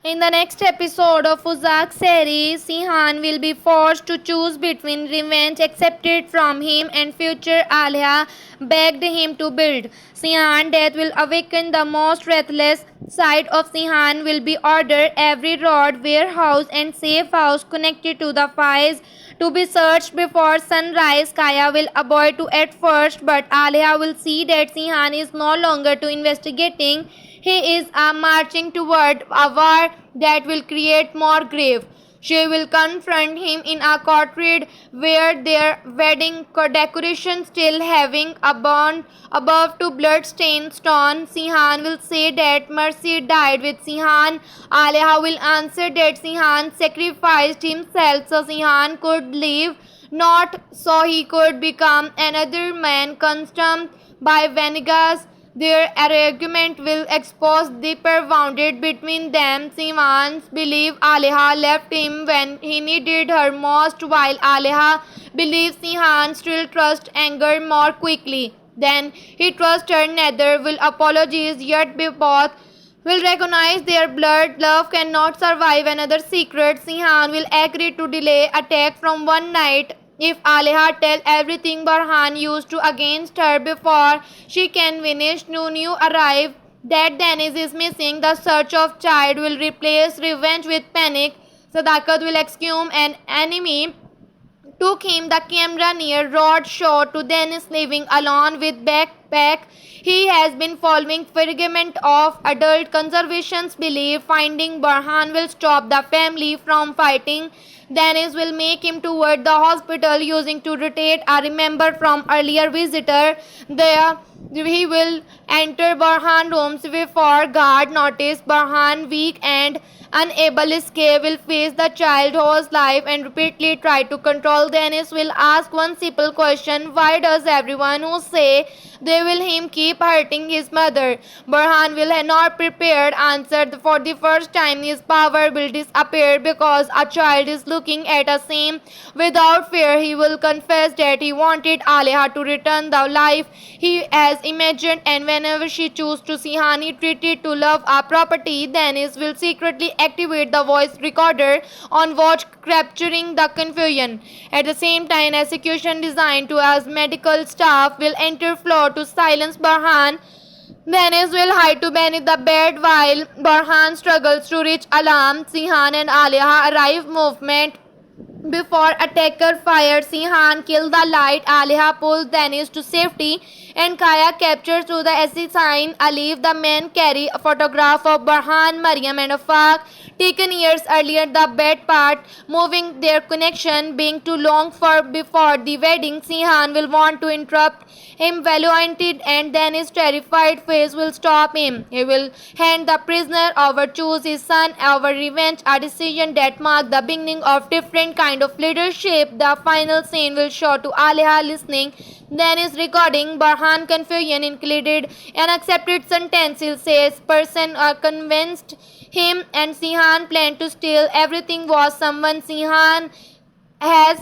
In the next episode of Uzak series, Sihan will be forced to choose between revenge accepted from him and future Alia begged him to build. Sihan death will awaken the most restless side of Sihan will be ordered every road, warehouse and safe house connected to the files to be searched before sunrise. Kaya will avoid to at first, but Alia will see that Sihan is no longer to investigating. He is marching toward a war that will create more grave. She will confront him in a courtyard where their wedding decoration still having a bond above to blood-stained stone. Sihan will say that Mercy died with Sihan. Alia will answer that Sihan sacrificed himself so Sihan could live, not so he could become another man consumed by Venegas. Their argument will expose deeper wounded between them. Simans believe Aleha left him when he needed her most, while Aleha believes Sihan still trusts anger more quickly. Then he trusts her. Neither will apologize yet both will recognize their blood. Love cannot survive another secret. Sihan will agree to delay attack from one night if Aleha tell everything Barhan used to against her before she can finish. Nunu arrive that Dennis is missing. The search of child will replace revenge with panic. Sadakat will excuse an enemy took him the camera near Rod Shaw to Dennis living alone with backpack. He has been following fragment of adult conservation's belief. Finding Barhan will stop the family from fighting. Dennis will make him toward the hospital using to rotate a remember from earlier visitor. There he will enter Barhan rooms before guard notice Barhan weak and unable escape will face the child whose life and repeatedly try to control. Dennis will ask one simple question: why does everyone who say they will him keep hurting his mother? Barhan will not prepared answer. For the first time his power will disappear because a child is looking at a same. Without fear he will confess that he wanted Aleha to return the life he has imagined, and whenever she chooses to see Hani treated to love a property, Dennis will secretly activate the voice recorder on watch, capturing the confusion. At the same time, execution designed to as medical staff will enter floor to silence Barhan. Dennis will hide to beneath the bed while Barhan struggles to reach alarm. Sihan and Alia arrive movement before attacker fires. Sihan kills the light. Aleha pulls Dennis to safety and Kaya captures through the assassin. Alif, the men carry a photograph of Barhan, Mariam and Afaq taken years earlier. The bed part moving their connection being too long for before the wedding. Sihan will want to interrupt him valiantly and then his terrified face will stop him. He will hand the prisoner over, choose his son over revenge, a decision that marked the beginning of different kind of leadership. The final scene will show to Aleha listening. Then is recording. Barhan confusion included an accepted sentence. He says person convinced him and Sihan planned to steal everything was someone Sihan has